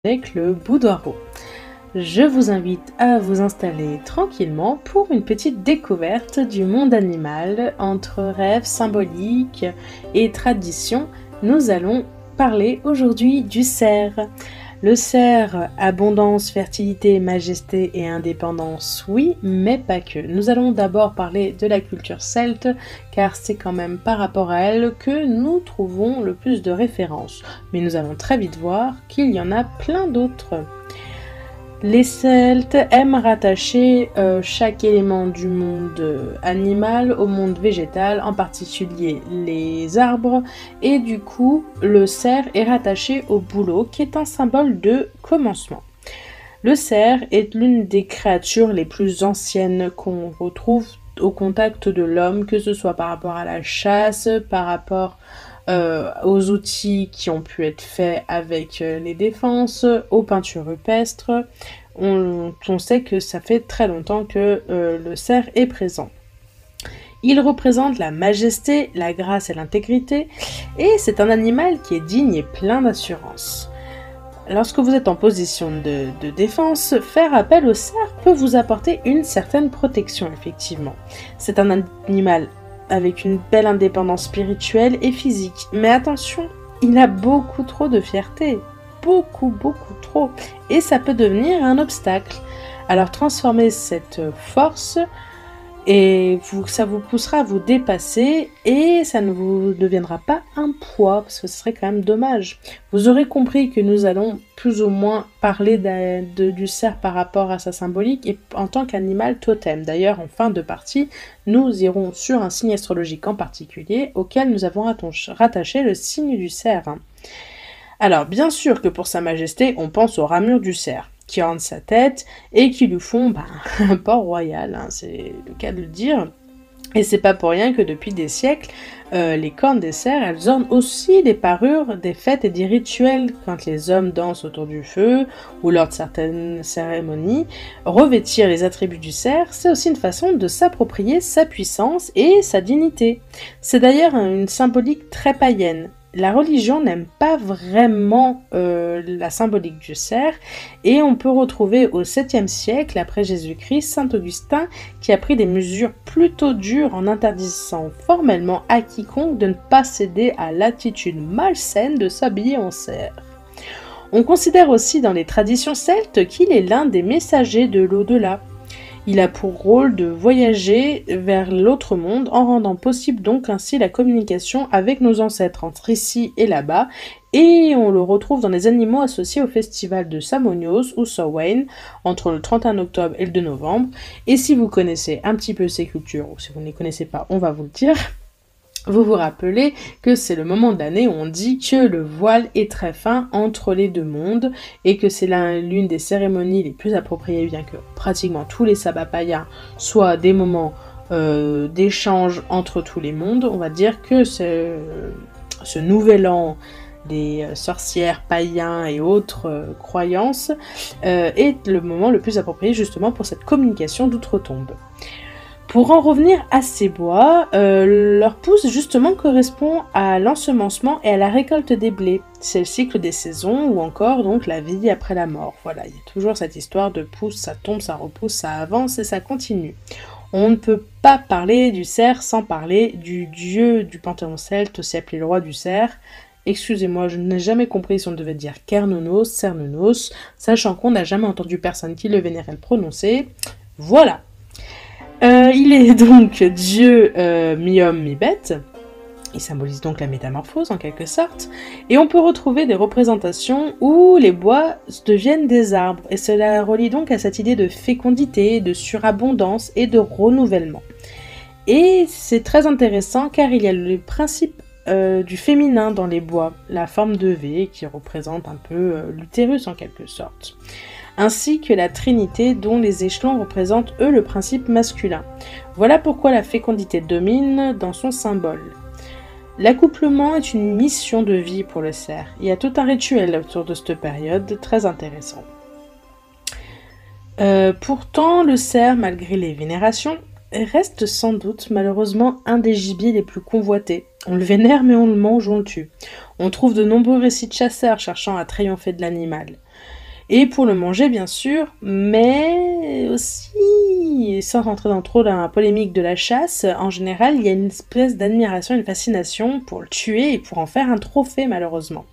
avec le boudoir. Je vous invite à vous installer tranquillement pour une petite découverte du monde animal. Entre rêves symboliques et traditions, nous allons parler aujourd'hui du cerf. Le cerf, abondance, fertilité, majesté et indépendance, oui, mais pas que. Nous allons d'abord parler de la culture celte, car c'est quand même par rapport à elle que nous trouvons le plus de références. Mais nous allons très vite voir qu'il y en a plein d'autres. Les Celtes aiment rattacher chaque élément du monde animal au monde végétal, en particulier les arbres, et du coup, le cerf est rattaché au bouleau, qui est un symbole de commencement. Le cerf est l'une des créatures les plus anciennes qu'on retrouve au contact de l'homme, que ce soit par rapport à la chasse, par rapport aux outils qui ont pu être faits avec les défenses, aux peintures rupestres. On sait que ça fait très longtemps que le cerf est présent. Il représente la majesté, la grâce et l'intégrité, et c'est un animal qui est digne et plein d'assurance. Lorsque vous êtes en position de défense, faire appel au cerf peut vous apporter une certaine protection, effectivement. C'est un animal avec une belle indépendance spirituelle et physique. Mais attention, il a beaucoup trop de fierté. Beaucoup trop. Et ça peut devenir un obstacle. Alors transformez cette force et ça vous poussera à vous dépasser et ça ne vous deviendra pas un poids, parce que ce serait quand même dommage. Vous aurez compris que nous allons plus ou moins parler du cerf par rapport à sa symbolique et en tant qu'animal totem. D'ailleurs, en fin de partie, nous irons sur un signe astrologique en particulier auquel nous avons rattaché le signe du cerf. Alors, bien sûr que pour sa majesté, on pense aux ramures du cerf, qui ornent sa tête et qui lui font un port royal, c'est le cas de le dire. Et c'est pas pour rien que depuis des siècles, les cornes des cerfs, elles ornent aussi les parures des fêtes et des rituels quand les hommes dansent autour du feu ou lors de certaines cérémonies. Revêtir les attributs du cerf, c'est aussi une façon de s'approprier sa puissance et sa dignité. C'est d'ailleurs une symbolique très païenne. La religion n'aime pas vraiment la symbolique du cerf et on peut retrouver au 7e siècle après Jésus-Christ Saint Augustin qui a pris des mesures plutôt dures en interdisant formellement à quiconque de ne pas céder à l'attitude malsaine de s'habiller en cerf. On considère aussi dans les traditions celtes qu'il est l'un des messagers de l'au-delà. Il a pour rôle de voyager vers l'autre monde en rendant possible donc ainsi la communication avec nos ancêtres entre ici et là-bas, et on le retrouve dans les animaux associés au festival de Samognos ou Samhain entre le 31 octobre et le 2 novembre. Et si vous connaissez un petit peu ces cultures, ou si vous ne les connaissez pas, on va vous le dire. Vous vous rappelez que c'est le moment de l'année où on dit que le voile est très fin entre les deux mondes et que c'est l'une des cérémonies les plus appropriées, bien que pratiquement tous les sabbats païens soient des moments d'échange entre tous les mondes. On va dire que ce nouvel an des sorcières, païens et autres croyances est le moment le plus approprié justement pour cette communication d'outre-tombe. Pour en revenir à ces bois, leur pousse justement correspond à l'ensemencement et à la récolte des blés. C'est le cycle des saisons ou encore donc la vie après la mort. Voilà, il y a toujours cette histoire de pousse, ça tombe, ça repousse, ça avance et ça continue. On ne peut pas parler du cerf sans parler du dieu du panthéon celte, aussi appelé le roi du cerf. Excusez-moi, je n'ai jamais compris si on devait dire Cernunnos, Cernunnos, sachant qu'on n'a jamais entendu personne qui le vénérait le prononcer. Voilà. Il est donc dieu mi-homme, mi-bête. Il symbolise donc la métamorphose en quelque sorte. Et on peut retrouver des représentations où les bois deviennent des arbres. Et cela relie donc à cette idée de fécondité, de surabondance et de renouvellement. Et c'est très intéressant car il y a le principe du féminin dans les bois, la forme de V qui représente un peu l'utérus en quelque sorte, ainsi que la Trinité dont les échelons représentent eux le principe masculin. Voilà pourquoi la fécondité domine dans son symbole. L'accouplement est une mission de vie pour le cerf. Il y a tout un rituel autour de cette période très intéressant. Pourtant, le cerf, malgré les vénérations, reste sans doute malheureusement un des gibiers les plus convoités. On le vénère mais on le mange, on le tue. On trouve de nombreux récits de chasseurs cherchant à triompher de l'animal. Et pour le manger, bien sûr, mais aussi, sans rentrer dans trop dans la polémique de la chasse, en général, il y a une espèce d'admiration, une fascination pour le tuer et pour en faire un trophée, malheureusement.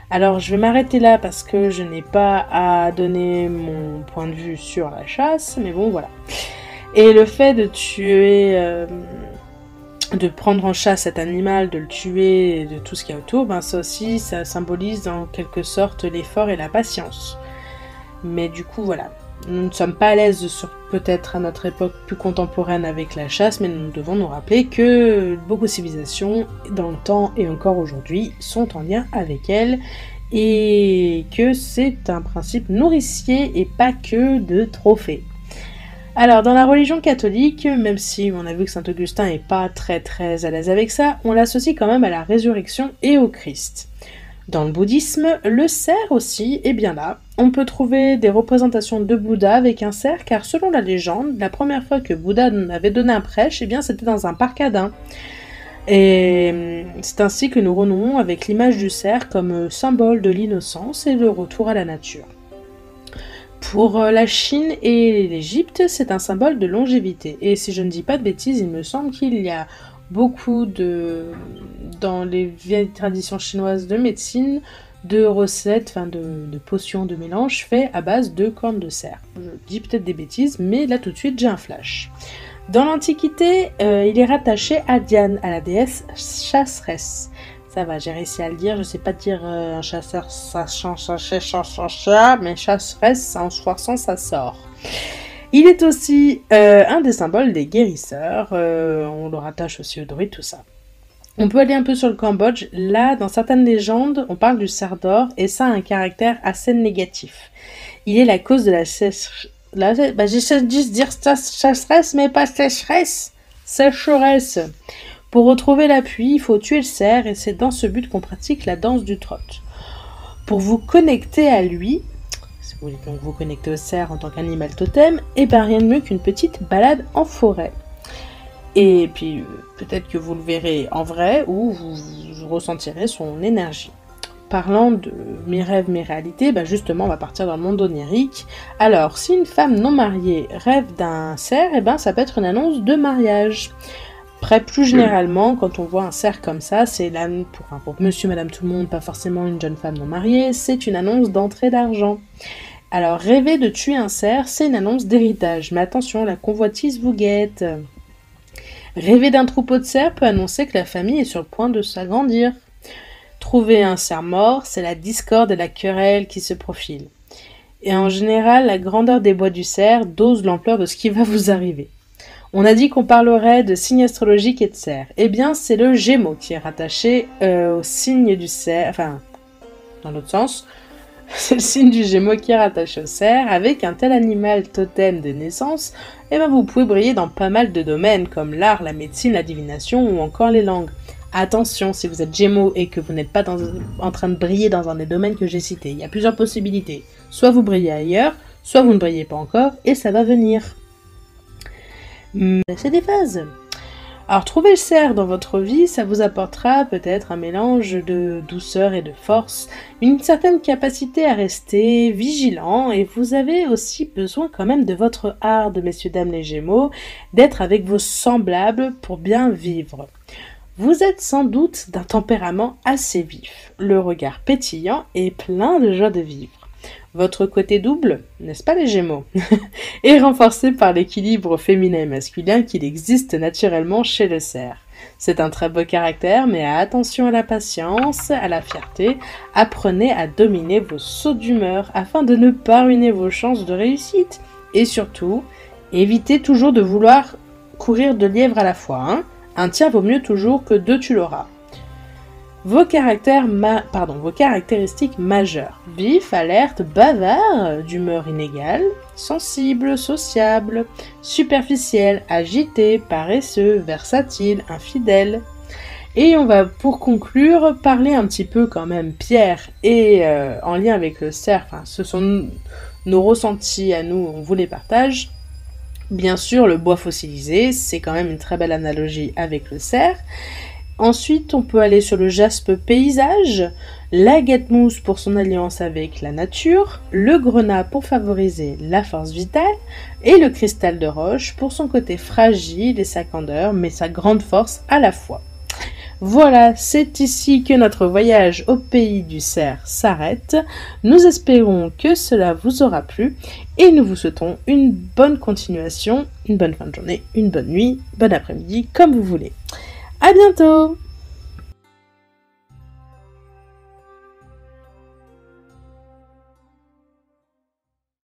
Alors, je vais m'arrêter là parce que je n'ai pas à donner mon point de vue sur la chasse, mais bon, voilà. Et le fait de tuer, de prendre en chasse cet animal, de le tuer, et de tout ce qu'il y a autour, ben ça aussi, ça symbolise en quelque sorte l'effort et la patience. Mais du coup, voilà. Nous ne sommes pas à l'aise sur peut-être à notre époque plus contemporaine avec la chasse, mais nous devons nous rappeler que beaucoup de civilisations, dans le temps et encore aujourd'hui, sont en lien avec elle, et que c'est un principe nourricier et pas que de trophée. Alors, dans la religion catholique, même si on a vu que saint Augustin n'est pas très à l'aise avec ça, on l'associe quand même à la résurrection et au Christ. Dans le bouddhisme, le cerf aussi est bien là. On peut trouver des représentations de Bouddha avec un cerf, car selon la légende, la première fois que Bouddha avait donné un prêche, eh bien c'était dans un parc à daims. Et c'est ainsi que nous renouons avec l'image du cerf comme symbole de l'innocence et le retour à la nature. Pour la Chine et l'Égypte, c'est un symbole de longévité. Et si je ne dis pas de bêtises, il me semble qu'il y a beaucoup dans les vieilles traditions chinoises de médecine, de recettes, de potions, de mélanges faits à base de cornes de cerf. Je dis peut-être des bêtises, mais là tout de suite j'ai un flash. Dans l'Antiquité, il est rattaché à Diane, à la déesse chasseresse. Ça va, j'ai réussi à le dire, je sais pas dire un chasseur, mais chasseresse, en se forçant, ça sort. Il est aussi un des symboles des guérisseurs, on le rattache aussi au druide, tout ça. On peut aller un peu sur le Cambodge, là, dans certaines légendes, on parle du cerf d'or, et ça a un caractère assez négatif. Il est la cause de la sécheresse, j'ai dû dire chasseresse, mais pas sécheresse, sécheresse. Pour retrouver l'appui, il faut tuer le cerf et c'est dans ce but qu'on pratique la danse du trot. Pour vous connecter à lui, si vous voulez donc vous connecter au cerf en tant qu'animal totem, et ben rien de mieux qu'une petite balade en forêt. Et puis peut-être que vous le verrez en vrai ou vous ressentirez son énergie. Parlant de mes rêves, mes réalités, ben justement on va partir dans le monde onirique. Alors si une femme non mariée rêve d'un cerf, et ben ça peut être une annonce de mariage. Après, plus généralement, quand on voit un cerf comme ça, c'est là pour monsieur, madame, tout le monde, pas forcément une jeune femme non mariée, c'est une annonce d'entrée d'argent. Alors, rêver de tuer un cerf, c'est une annonce d'héritage, mais attention, la convoitise vous guette. Rêver d'un troupeau de cerfs peut annoncer que la famille est sur le point de s'agrandir. Trouver un cerf mort, c'est la discorde et la querelle qui se profilent. Et en général, la grandeur des bois du cerf dose l'ampleur de ce qui va vous arriver. On a dit qu'on parlerait de signes astrologiques et de cerf. Eh bien, c'est le Gémeaux qui est rattaché au signe du cerf, enfin, dans l'autre sens, c'est le signe du Gémeaux qui est rattaché au cerf. Avec un tel animal totem de naissance, eh bien, vous pouvez briller dans pas mal de domaines, comme l'art, la médecine, la divination ou encore les langues. Attention, si vous êtes Gémeaux et que vous n'êtes pas en train de briller dans un des domaines que j'ai cités, il y a plusieurs possibilités. Soit vous brillez ailleurs, soit vous ne brillez pas encore, et ça va venir. C'est des phases. Alors trouver le cerf dans votre vie, ça vous apportera peut-être un mélange de douceur et de force, une certaine capacité à rester vigilant, et vous avez aussi besoin quand même de votre art, de messieurs dames les Gémeaux, d'être avec vos semblables pour bien vivre. Vous êtes sans doute d'un tempérament assez vif, le regard pétillant et plein de joie de vivre. Votre côté double, n'est-ce pas les Gémeaux, est renforcé par l'équilibre féminin et masculin qu'il existe naturellement chez le cerf. C'est un très beau caractère, mais attention à la patience, à la fierté. Apprenez à dominer vos sauts d'humeur afin de ne pas ruiner vos chances de réussite. Et surtout, évitez toujours de vouloir courir 2 lièvres à la fois. Hein. Un tien vaut mieux toujours que 2 tu l'auras. Vos caractéristiques majeures. Vif, alerte, bavard, d'humeur inégale, sensible, sociable, superficiel, agité, paresseux, versatile, infidèle. Et on va, pour conclure, parler un petit peu quand même pierre et en lien avec le cerf. Enfin, ce sont nos ressentis à nous, on vous les partage. Bien sûr, le bois fossilisé, c'est quand même une très belle analogie avec le cerf. Ensuite, on peut aller sur le jaspe paysage, l'agate mousse pour son alliance avec la nature, le grenat pour favoriser la force vitale, et le cristal de roche pour son côté fragile et sa candeur, mais sa grande force à la fois. Voilà, c'est ici que notre voyage au pays du cerf s'arrête. Nous espérons que cela vous aura plu et nous vous souhaitons une bonne continuation, une bonne fin de journée, une bonne nuit, bon après-midi, comme vous voulez. À bientôt!